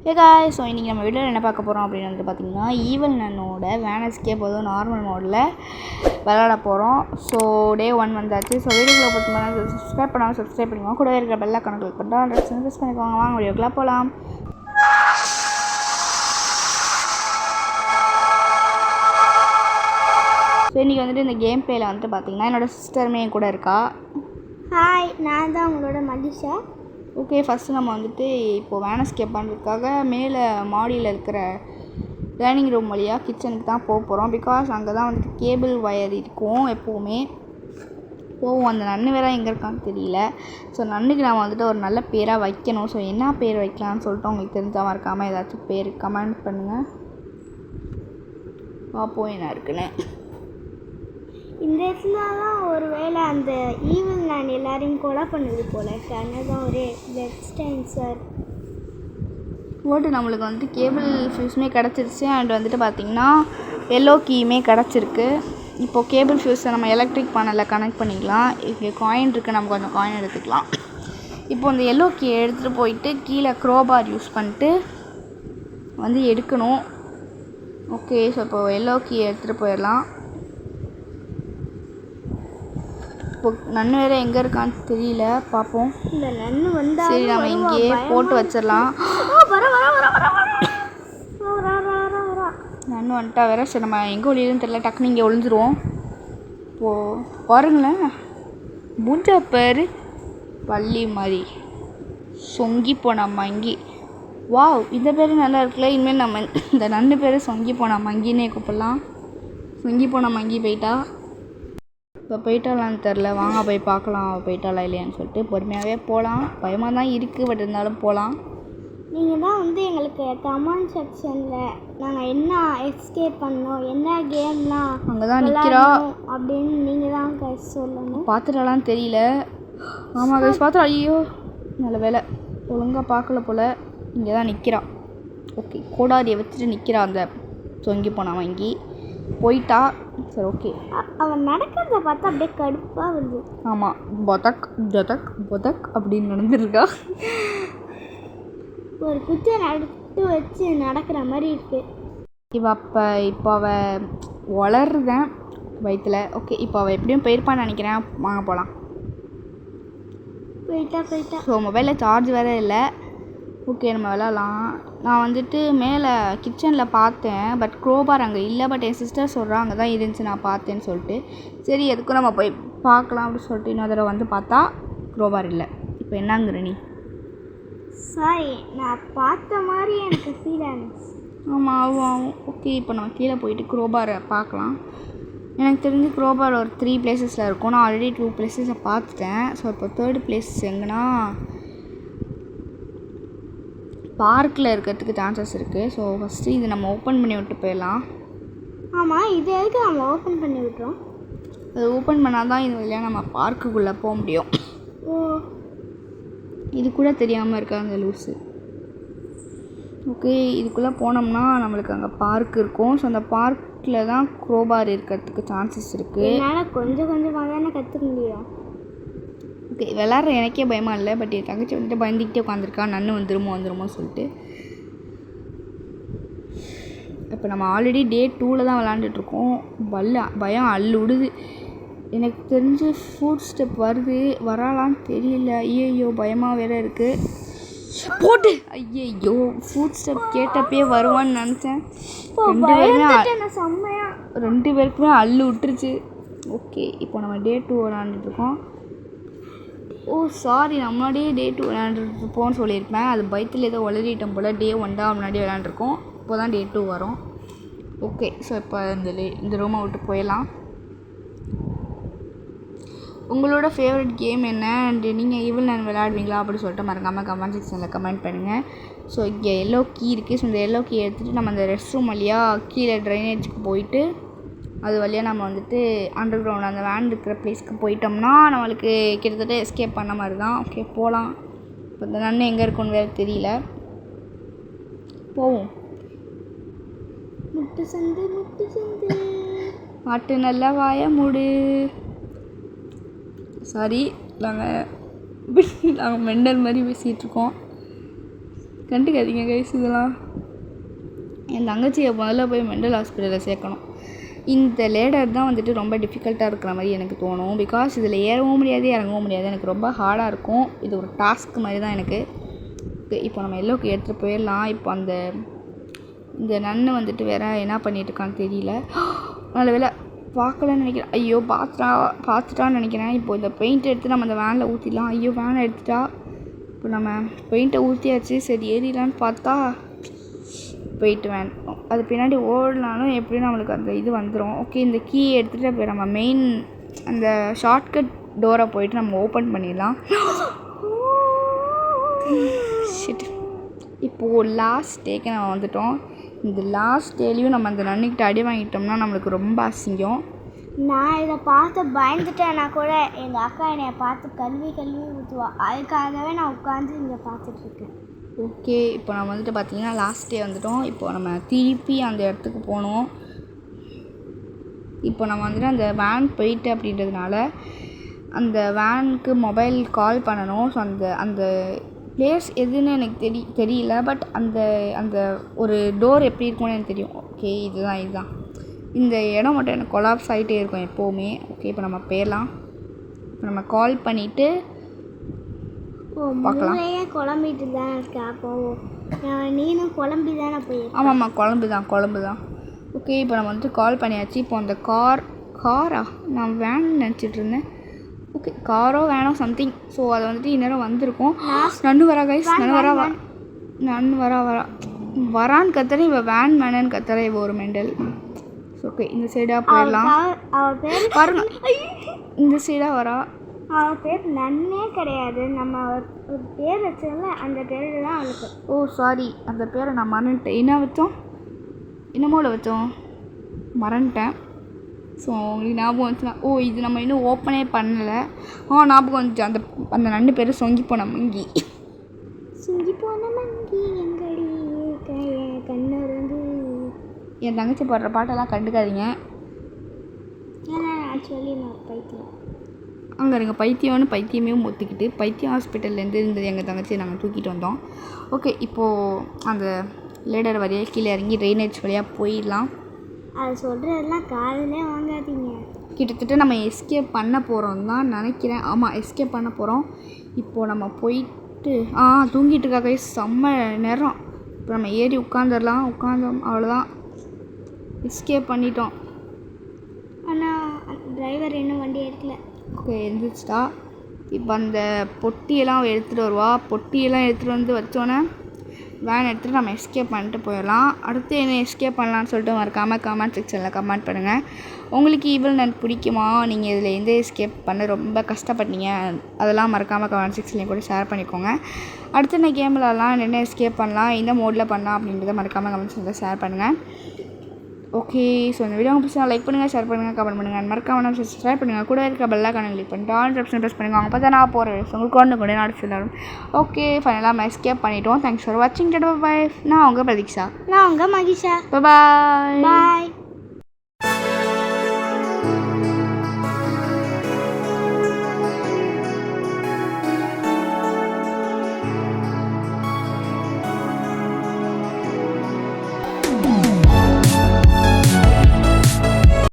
So இன்றைக்கி நம்ம வீடியோவில் என்ன பார்க்க போகிறோம் அப்படின்னு வந்து பார்த்திங்கன்னா ஈவல் நன்னோட வேன் எஸ்கேப் அதுவும் நார்மல் மோடில் விளையாட போகிறோம். ஸோ டே 1 வந்தாச்சு. ஸோ வீடியோக்குள்ள பார்த்திங்கன்னா சப்ஸ்கிரைப் பண்ணாமல் சப்ஸ்கிரைப் பண்ணிக்கோங்க. கூட இருக்கிற பெல் ஐகானை கிளிக் பண்ணிட்டு ப்ரெஸ் பண்ணிக்கோங்க. வாங்க வீடியோக்குள்ளே போகலாம். ஸோ இன்றைக்கி வந்துட்டு இந்த கேம் பிளேயில் வந்துட்டு பார்த்திங்கன்னா என்னோடய சிஸ்டருமே என் கூட இருக்கா. ஹாய், நான் தான் உங்களோட மதிஷா. ஓகே, ஃபஸ்ட்டு நம்ம வந்துட்டு இப்போது வேன் எஸ்கேப் பண்ணுறதுக்காக மேலே மாடியில் இருக்கிற டைனிங் ரூம் வழியாக கிச்சனுக்கு தான் போக போகிறோம். பிகாஸ் அங்கே தான் வந்துட்டு கேபிள் ஒயர் இருக்கும் எப்போவுமே. போவோம். அந்த நன்னு வேறு எங்கே இருக்கான்னு தெரியல. ஸோ நன்னுக்கு நம்ம வந்துட்டு ஒரு நல்ல பேராக வைக்கணும். ஸோ என்ன பேர் வைக்கலாம்னு சொல்லிட்டு உங்களுக்கு தெரிஞ்சால் மறக்காமல் ஏதாச்சும் பேர் கமெண்ட் பண்ணுங்கள். பார்ப்போம் என்ன இருக்குன்னு. இந்த இடத்துல தான் ஒரு வேளை அந்த ஈவல் நான் எல்லாரையும் கொலை பண்ணுது போல. தான் ஒரே பிளட் ஸ்டைன் சார். ஓட்டு நம்மளுக்கு வந்துட்டு கேபிள் ஃபியூஸுமே கிடச்சிருச்சு. அண்ட் வந்துட்டு பார்த்திங்கன்னா எல்லோ கீயுமே கிடச்சிருக்கு. இப்போது கேபிள் ஃபியூஸை நம்ம எலக்ட்ரிக் பேனலில் கனெக்ட் பண்ணிக்கலாம். இங்கே காயின் இருக்குது, நம்ம கொஞ்சம் காயின் எடுத்துக்கலாம். இப்போது இந்த எல்லோ கீயை எடுத்துகிட்டு போயிட்டு கீழே க்ரோபார் யூஸ் பண்ணிட்டு வந்து எடுக்கணும். ஓகே, ஸோ இப்போது எல்லோ கீயை எடுத்துகிட்டு போயிடலாம். இப்போ நன்னு வேறு எங்கே இருக்கான்னு தெரியல, பார்ப்போம். இந்த நன்னு வந்தால் சரி, நம்ம இங்கேயே போட்டு வச்சிடலாம். நன்னு வந்துட்டா வேறு. சரி, நம்ம எங்கே ஒளியுதுன்னு தெரியல, டக்குன்னு இங்கே ஒளிஞ்சிருவோம். இப்போது பாருங்களேன், மூஞ்சா பேர் பள்ளி மாதிரி சொங்கி போன மங்கி. வாவ், இந்த பேர் நல்லா இருக்குல்ல. இனிமேல் நம்ம இந்த நன்னு பேர் சொங்கி போன மங்கின்னே கூப்பிடலாம். சொங்கி போன மங்கி போயிட்டா. இப்போ போயிட்டாலான்னு தெரில, வாங்க போய் பார்க்கலாம் போயிட்டாலா இல்லையான்னு சொல்லிட்டு. பொறுமையாகவே போகலாம். பயமாக தான் இருக்குது, பட் இருந்தாலும் போகலாம். நீங்கள் தான் வந்து எங்களுக்கு கமெண்ட் செக்ஷனில் நாங்கள் என்ன எஸ்கேப் பண்ணோம், என்ன கேம்லாம் அங்கே தான் நிற்கிறா அப்படின்னு நீங்கள் தான் கைஸ் சொல்லணும். பார்த்துட்டாலான்னு தெரியல. ஆமாம் கைஸ், பார்த்தா. ஐயோ, நல்ல வேலை, ஒழுங்காக பார்க்கல போல். இங்கே தான் நிற்கிறா. ஓகே, கோடாரியை வச்சுட்டு நிற்கிறா அந்த சொங்கி போன வாங்கி. போயிட்டா. சரி, ஓகே. அவன் நடக்கிறத பார்த்தா அப்படியே கடுப்பாக வருது. ஆமாம், பொதக் ஜொதக் பொதக் அப்படின்னு நடந்துருக்கா. ஒரு குச்சை நட்டு வச்சு நடக்கிற மாதிரி இருக்கு. இப்போ அவள் வளருதேன் வயிற்றுல. ஓகே, இப்போ அவள் எப்படியும் போயிருப்பான்னு நினைக்கிறேன். வாங்க போகலாம். போயிட்டா. ஸோ மொபைலில் சார்ஜ் வேறு இல்லை. ஓகே, நம்ம விளாட்லாம். நான் வந்துட்டு மேலே கிச்சனில் பார்த்தேன், பட் க்ரோபார் அங்கே இல்லை. பட் என் சிஸ்டர் சொல்கிறாங்க அங்கே தான் இருந்துச்சு, நான் பார்த்தேன்னு சொல்லிட்டு. சரி, எதுக்கும் நம்ம போய் பார்க்கலாம் அப்படின்னு சொல்லிட்டு இன்னொரு தடவை வந்து பார்த்தா க்ரோபார் இல்லை. இப்போ என்னங்கிற நீ? சாரி, நான் பார்த்த மாதிரி எனக்கு ஃபீல் ஆனிச்சு. ஆமாம். ஓகே, இப்போ நம்ம கீழே போயிட்டு க்ரோபாரை பார்க்கலாம். எனக்கு தெரிஞ்சு க்ரோபார் ஒரு 3 பிளேசஸில் இருக்கும். நான் ஆல்ரெடி 2 பிளேசஸை பார்த்துட்டேன். ஸோ இப்போ 3rd பிளேஸ் எங்கன்னா பார்க்கில் இருக்கிறதுக்கு சான்சஸ் இருக்குது. ஸோ ஃபஸ்ட்டு இது நம்ம ஓப்பன் பண்ணி விட்டு போயிடலாம். ஆமாம், இது எதுக்கு நம்ம ஓப்பன் பண்ணி விட்டுறோம்? அது ஓப்பன் பண்ணால் தான் இது வழியாக நம்ம பார்க்குக்குள்ளே போக முடியும். ஓ, இது கூட தெரியாமல் இருக்காங்க லூஸு. ஓகே, இதுக்குள்ளே போனோம்னா நம்மளுக்கு அங்கே பார்க் இருக்கும். ஸோ அந்த பார்க்கில் தான் க்ரோபார் இருக்கிறதுக்கு சான்சஸ் இருக்குது. என்னால் கொஞ்சமாக தானே கற்றுக்க முடியும். ஓகே, விளாட்ற எனக்கே பயமாக இல்லை. பட் என் தங்கச்சி வந்துட்டு பயந்துக்கிட்டே உட்காந்துருக்கா, நன்னு வந்துருமோ சொல்லிட்டு. இப்போ நம்ம ஆல்ரெடி டே 2ல் தான் விளாண்டுட்ருக்கோம். பயம் விடுது. எனக்கு தெரிஞ்சு ஃபுட் ஸ்டெப் வராலான்னு தெரியல. ஐயோ, பயமாக வேறு இருக்குது. போட்டு ஐயோ, ஃபுட் ஸ்டெப் கேட்டப்பே வருவான்னு நினச்சேன். 2 பேருக்குமே விட்டுருச்சு. ஓகே, இப்போ நம்ம டே 2 விளாண்டுட்ருக்கோம். ஓ சாரி, நான் முன்னாடியே டே 2 விளையாண்டுருப்போன்னு சொல்லியிருப்பேன். அது பயத்தில் ஏதோ வளரிட்டோம் போல். டே 1 தான் முன்னாடி விளையாண்டுருக்கோம். இப்போ தான் டே 2 வரும். ஓகே, ஸோ இப்போ இந்த ரூமை விட்டு போயிடலாம். உங்களோட ஃபேவரட் கேம் என்ன அண்ட் நீங்கள் ஈவல் நான் விளையாடுவீங்களா அப்படின்னு சொல்லிட்டு மறக்காமல் கமெண்ட் செக்ஷனில் கமெண்ட் பண்ணுங்கள். ஸோ இங்கே எல்லோ கீ இருக்குது. ஸோ இந்த எல்லோ கீ எடுத்துகிட்டு நம்ம அந்த ரெஸ்ட் ரூம் வழியாக கீழே ட்ரைனேஜுக்கு போயிட்டு அது வழியாக நம்ம வந்துட்டு அண்டர் கிரவுண்ட் அந்த வேன் இருக்கிற பிளேஸ்க்கு போயிட்டோம்னா நம்மளுக்கு கிட்டத்தட்ட எஸ்கேப் பண்ண மாதிரி தான். ஓகே, போகலாம். இப்போ இந்த நன்னு எங்கே இருக்குன்னு வேறு தெரியல. போவோம். முட்டு சந்து மாட்டு நல்லா வாய மூடு. சாரி, நாங்கள் மெண்டல் மாதிரி பேசிகிட்ருக்கோம். கண்டுக்காதீங்க கைஸ் இதெல்லாம். என் தங்கச்சியை முதல்ல போய் மெண்டல் ஹாஸ்பிட்டலில் சேர்க்கணும். இந்த லேடர் தான் வந்துட்டு ரொம்ப டிஃபிகல்ட்டாக இருக்கிற மாதிரி எனக்கு தோணும். பிகாஸ் இதில் ஏறவும் முடியாது இறங்கவும் முடியாது. எனக்கு ரொம்ப ஹார்டாக இருக்கும். இது ஒரு டாஸ்க் மாதிரி தான் எனக்கு. இப்போ நம்ம எல்லோக்கு எடுத்துகிட்டு போயிடலாம். இப்போ இந்த நன்னு வந்துட்டு வேறு என்ன பண்ணிகிட்ருக்கான்னு தெரியல. நல்ல வேலை பார்க்கலன்னு நினைக்கிறேன். ஐயோ பார்த்துட்டான்னு நினைக்கிறேன். இப்போ இந்த பெயிண்ட் எடுத்து நம்ம அந்த வேனில் ஊற்றிடலாம். ஐயோ வேனை எடுத்துட்டா. இப்போ நம்ம பெயிண்ட்டை ஊற்றியாச்சு. சரி ஏறிடலான்னு பார்த்தா போயிட்டு வேன் அது பின்னாடி ஓடனாலும் எப்படியும் நம்மளுக்கு அந்த இது வந்துடும். ஓகே இந்த கீ எடுத்துகிட்டு இப்போ நம்ம மெயின் அந்த ஷார்ட்கட் டோரை போயிட்டு நம்ம ஓப்பன் பண்ணிடலாம். ஷிட். இப்போது லாஸ்ட் டேக்கு நம்ம வந்துட்டோம். இந்த லாஸ்ட் டேலையும் நம்ம அந்த நன்னிக்கிட்ட அடி வாங்கிட்டோம்னா நம்மளுக்கு ரொம்ப அசிங்கம். நான் இதை பார்த்து பயந்துட்டேன்னா கூட எங்கள் அக்கா என்னை பார்த்து கல்வி ஊற்றுவா. அதுக்காகவே நான் உட்காந்து இங்கே பார்த்துட்ருக்கேன். ஓகே இப்போ நம்ம வந்துட்டு பார்த்திங்கன்னா லாஸ்ட் டே வந்துட்டோம். இப்போ நம்ம திருப்பி அந்த இடத்துக்கு போகணும். இப்போ நம்ம வந்துட்டு அந்த வேன் போயிட்டு அப்படின்றதுனால அந்த வேனுக்கு மொபைல் கால் பண்ணணும். ஸோ அந்த பிளேஸ் எதுன்னு எனக்கு தெரியல. பட் அந்த ஒரு டோர் எப்படி இருக்கும்னு எனக்கு தெரியும். ஓகே இதுதான் இந்த இடம் மட்டும் எனக்கு கொலாப்ஸ் ஆகிட்டே இருக்கும் எப்போவுமே. ஓகே இப்போ நம்ம போயிடலாம். இப்போ நம்ம கால் பண்ணிவிட்டு பார்க்கலாம். குழம்பிட்டு தான் இருக்கா. அப்போ நீனும் குழம்பி தானே போயிருக்க? ஆமாம்மா குழம்பு தான். ஓகே இப்போ நம்ம வந்துட்டு கால் பண்ணியாச்சு. இப்போ அந்த காரா நான் வேன் நினச்சிட்டு இருந்தேன். ஓகே காரோ வேனோ சம்திங். ஸோ அதை வந்துட்டு இந்நேரம் வந்திருக்கும். நன்னு வரா கைஸ். நன்னு வரா வரான்னு கத்துறேன். இவள் வேன் வேணான்னு கத்துறேன். இவ ஒரு மெண்டல். ஓகே இந்த சைடாக போயிடலாம். பாருங்க இந்த சைடாக வரா. அவள் பேர் நன்னே கிடையாது. நம்ம ஒரு பேர் வச்சோம்ல அந்த பேர் தான் அவளுக்கு. ஓ சாரி அந்த பேரை நான் மறந்துட்டேன். என்ன வச்சோம் என்னமோல வச்சோம் மறந்துட்டேன். ஸோ உங்களுக்கு ஞாபகம் வந்துச்சுன்னா இது நம்ம இன்னும் ஓப்பனே பண்ணலை. ஞாபகம் வந்துச்சு. அந்த நண்டு பேர் சொங்கி போன மங்கி எங்கடி கண்ணு. என் தங்கச்சி பாடுற பாட்டெல்லாம் கண்டுக்காதீங்க. ஆக்சுவலி நான் பைத்தியம். அங்கே இருங்க பைத்தியம்னு பைத்தியமே ஒத்துக்கிட்டு பைத்தியம் ஹாஸ்பிட்டல்லேருந்து இருந்தது எங்கள் தங்கச்சியை நாங்கள் தூக்கிட்டு வந்தோம். ஓகே இப்போது அந்த லேடர் வழியாக கீழே இறங்கி ட்ரைனேஜ் வழியாக போயிடலாம். அது சொல்கிறதெல்லாம் காலையிலே வாங்காதீங்க. கிட்டத்தட்ட நம்ம எஸ்கேப் பண்ண போகிறோம் தான் நினைக்கிறேன். ஆமாம் எஸ்கேப் பண்ண போகிறோம். இப்போது நம்ம போயிட்டு தூங்கிட்டு இருக்கா கைஸ். செம்ம நேரம். இப்போ நம்ம ஏறி உட்காந்துடலாம். உட்காந்தோம் அவ்வளோதான். எஸ்கேப் பண்ணிட்டோம். ஆனால் டிரைவர் இன்னும் வண்டி எடுக்கல. ஓகே எழுந்திரிச்சிட்டா. இப்போ அந்த பொட்டியெல்லாம் எடுத்துகிட்டு வருவா. பொட்டியெல்லாம் எடுத்துகிட்டு வந்து வச்சோன்னே வேன் எடுத்துகிட்டு நம்ம எஸ்கேப் பண்ணிட்டு போயிடலாம். அடுத்து என்ன எஸ்கேப் பண்ணலான்னு சொல்லிட்டு மறக்காமல் கமெண்ட் செக்ஷனில் கமெண்ட் பண்ணுங்கள். உங்களுக்கு ஈவில் நைட் பிடிக்குமா? நீங்கள் இதில் எந்த எஸ்கேப் பண்ண ரொம்ப கஷ்டப்பட்டீங்க அதெல்லாம் மறக்காமல் கமெண்ட் செக்ஷன்லேயும் கூட ஷேர் பண்ணிக்கோங்க. அடுத்து என்ன கேம்லலாம் என்ன எஸ்கேப் பண்ணலாம் எந்த மோடில் பண்ணலாம் அப்படின்றத மறக்காமல் கமெண்ட் செக்ஷனில் ஷேர் பண்ணுங்கள். ஓகே ஸோ இந்த வீடியோ பிடிச்சா லைக் பண்ணுங்கள், ஷேர் பண்ணுங்கள், கமெண்ட் பண்ணுங்கள். மறக்காமல் சப்ஸ்கிரைப் பண்ணுங்கள். கூட இருக்க பெல் ஐகானை கிளிக் பண்ணிட்டு ஆல் ஆப்ஷன் ப்ரெஸ் பண்ணுங்கள். அவங்க பார்த்தா நான் போகிற உங்களுக்கு கூட நோட்டிஃபிகேஷன் வரும். ஓகே ஃபைனலாக நம்ம எஸ்கேப் பண்ணிட்டோம். தேங்க்ஸ் ஃபார் வாட்சிங். பாய். நான் உங்கள் பிரதீக்ஷா. நான் உங்கள் மகிஷா. பாய்.